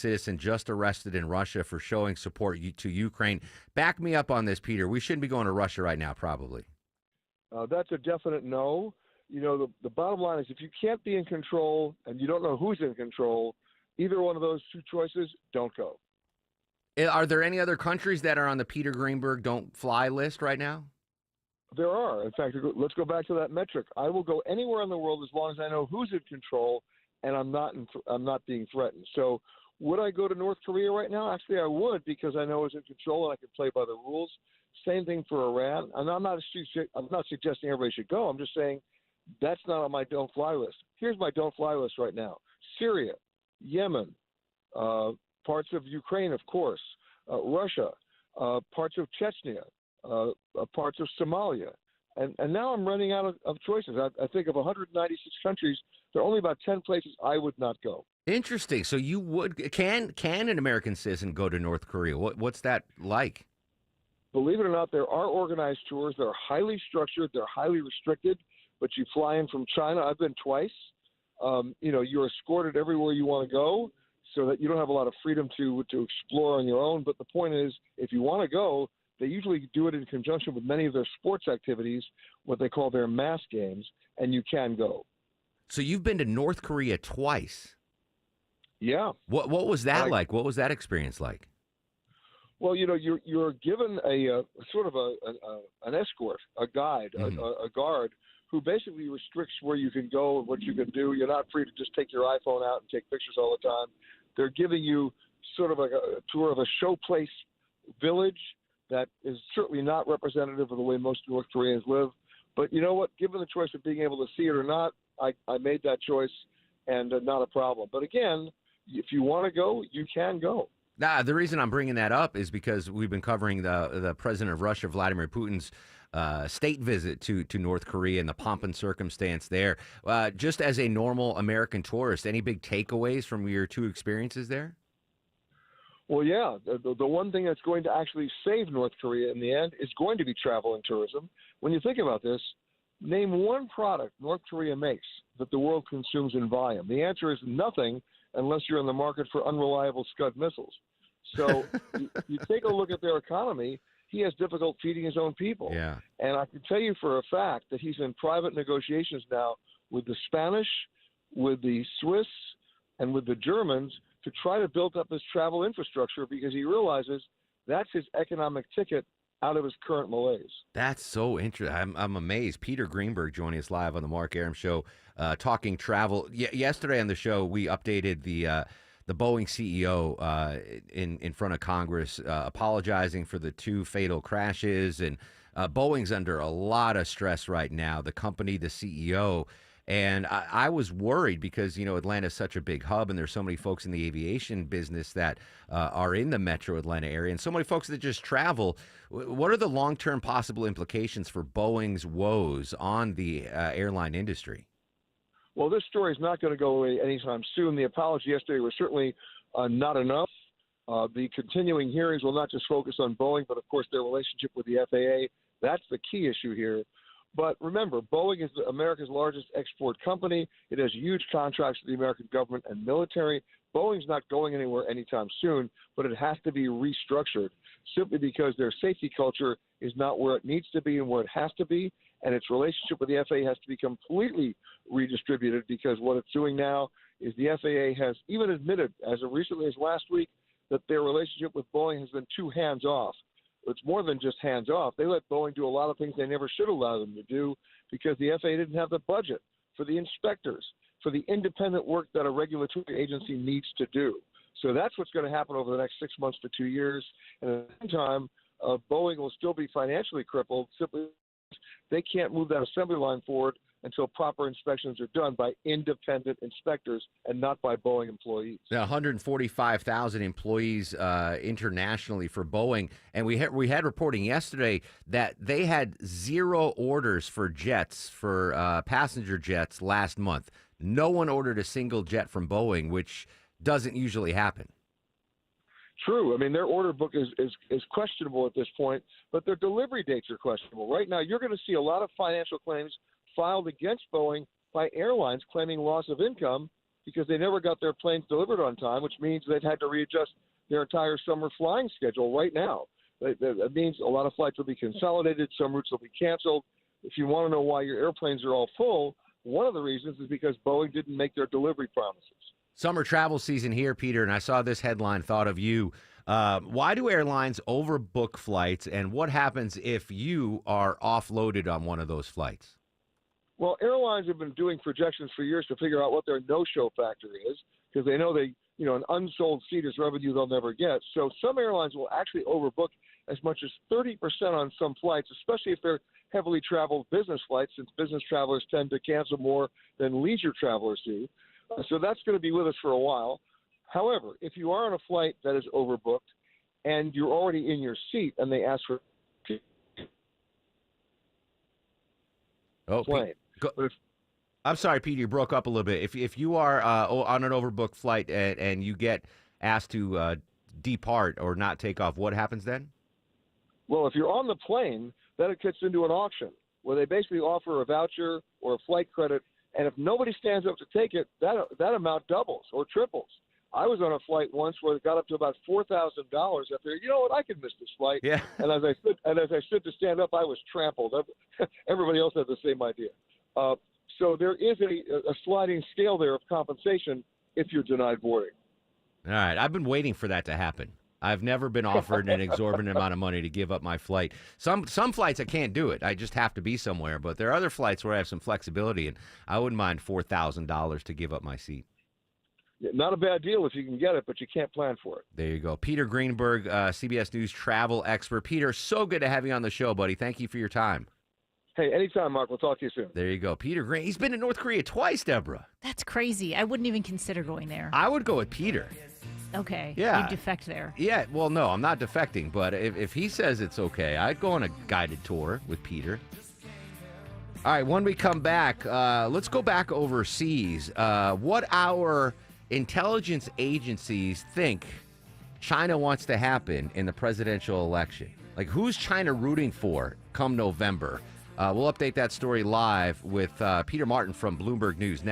citizen just arrested in Russia for showing support to Ukraine. Back me up on this, Peter. We shouldn't be going to Russia right now, probably. That's a definite no. You know, the bottom line is if you can't be in control and you don't know who's in control, either one of those two choices, don't go. Are there any other countries that are on the Peter Greenberg don't fly list right now? There are. In fact, let's go back to that metric. I will go anywhere in the world as long as I know who's in control and I'm not being threatened. So would I go to North Korea right now? Actually, I would because I know it's in control and I can play by the rules. Same thing for Iran. And I'm not suggesting everybody should go. I'm just saying that's not on my don't fly list. Here's my don't fly list right now: Syria, Yemen, parts of Ukraine, of course, Russia, parts of Chechnya, parts of Somalia. And now I'm running out of choices. I think of 196 countries, there are only about 10 places I would not go. Interesting. So you would can an American citizen go to North Korea? What's that like? Believe it or not, there are organized tours. They're highly structured. They're highly restricted. But you fly in from China. I've been twice. You're escorted everywhere you want to go, so that you don't have a lot of freedom to explore on your own. But the point is, if you want to go, they usually do it in conjunction with many of their sports activities, what they call their mass games, and you can go. So you've been to North Korea twice. Yeah. What was that like? What was that experience like? Well, you're given a sort of an escort, a guide, a guard who basically restricts where you can go and what you can do. You're not free to just take your iPhone out and take pictures all the time. They're giving you sort of like a tour of a showplace village that is certainly not representative of the way most North Koreans live. But you know what? Given the choice of being able to see it or not, I made that choice, and not a problem. But again, if you want to go, you can go. Nah, the reason I'm bringing that up is because we've been covering the president of Russia, Vladimir Putin's state visit to North Korea and the pomp and circumstance there. Just as a normal American tourist, any big takeaways from your two experiences there? Well, yeah. The one thing that's going to actually save North Korea in the end is going to be travel and tourism. When you think about this, name one product North Korea makes that the world consumes in volume. The answer is nothing unless you're in the market for unreliable Scud missiles. So you take a look at their economy, he has difficulty feeding his own people. Yeah. And I can tell you for a fact that he's in private negotiations now with the Spanish, with the Swiss, and with the Germans to try to build up his travel infrastructure because he realizes that's his economic ticket out of his current malaise. That's so interesting. I'm amazed. Peter Greenberg joining us live on the Mark Arum Show, talking travel. Yesterday on the show, we updated the Boeing CEO in front of Congress, apologizing for the two fatal crashes. And Boeing's under a lot of stress right now, the company, the CEO. And I was worried because, Atlanta is such a big hub and there's so many folks in the aviation business that are in the metro Atlanta area and so many folks that just travel. What are the long-term possible implications for Boeing's woes on the airline industry? Well, this story is not going to go away anytime soon. The apology yesterday was certainly not enough. The continuing hearings will not just focus on Boeing, but, of course, their relationship with the FAA. That's the key issue here. But remember, Boeing is America's largest export company. It has huge contracts with the American government and military. Boeing's not going anywhere anytime soon, but it has to be restructured simply because their safety culture is not where it needs to be and where it has to be, and its relationship with the FAA has to be completely redistributed because what it's doing now is the FAA has even admitted, as of recently as last week, that their relationship with Boeing has been too hands-off. It's more than just hands off. They let Boeing do a lot of things they never should allow them to do because the FAA didn't have the budget for the inspectors, for the independent work that a regulatory agency needs to do. So that's what's going to happen over the next 6 months to 2 years. And at the same time, Boeing will still be financially crippled simply because they can't move that assembly line forward until proper inspections are done by independent inspectors and not by Boeing employees. Now, 145,000 employees internationally for Boeing, and we had reporting yesterday that they had 0 orders for jets, for passenger jets last month. No one ordered a single jet from Boeing, which doesn't usually happen. True. I mean, their order book is questionable at this point, but their delivery dates are questionable. Right now, you're going to see a lot of financial claims filed against Boeing by airlines claiming loss of income because they never got their planes delivered on time, which means they've had to readjust their entire summer flying schedule right now. That means a lot of flights will be consolidated. Some routes will be canceled. If you want to know why your airplanes are all full, one of the reasons is because Boeing didn't make their delivery promises. Summer travel season here, Peter, and I saw this headline, thought of you. Why do airlines overbook flights, and what happens if you are offloaded on one of those flights? Well, airlines have been doing projections for years to figure out what their no-show factor is, because they know an unsold seat is revenue they'll never get. So some airlines will actually overbook as much as 30% on some flights, especially if they're heavily traveled business flights, since business travelers tend to cancel more than leisure travelers do. So that's going to be with us for a while. However, if you are on a flight that is overbooked and you're already in your seat and they ask for plane. I'm sorry, Peter, you broke up a little bit. If you are on an overbooked flight and you get asked to depart or not take off, what happens then? Well, if you're on the plane, then it gets into an auction where they basically offer a voucher or a flight credit, and if nobody stands up to take it, that amount doubles or triples. I was on a flight once where it got up to about $4,000. I figured, you know what, I could miss this flight. Yeah. And as I stood to stand up, I was trampled. Everybody else had the same idea. So there is a sliding scale there of compensation if you're denied boarding. All right. I've been waiting for that to happen. I've never been offered an exorbitant amount of money to give up my flight. Some flights I can't do it. I just have to be somewhere. But there are other flights where I have some flexibility, and I wouldn't mind $4,000 to give up my seat. Not a bad deal if you can get it, but you can't plan for it. There you go. Peter Greenberg, CBS News travel expert. Peter, so good to have you on the show, buddy. Thank you for your time. Hey, anytime, Mark. We'll talk to you soon. There you go. Peter Green. He's been to North Korea twice, Deborah. That's crazy. I wouldn't even consider going there. I would go with Peter. Okay. Yeah. You'd defect there. Yeah, well, no, I'm not defecting, but if he says it's okay, I'd go on a guided tour with Peter. All right, when we come back, let's go back overseas. What our intelligence agencies think China wants to happen in the presidential election. Like, who's China rooting for come November? We'll update that story live with Peter Martin from Bloomberg News next.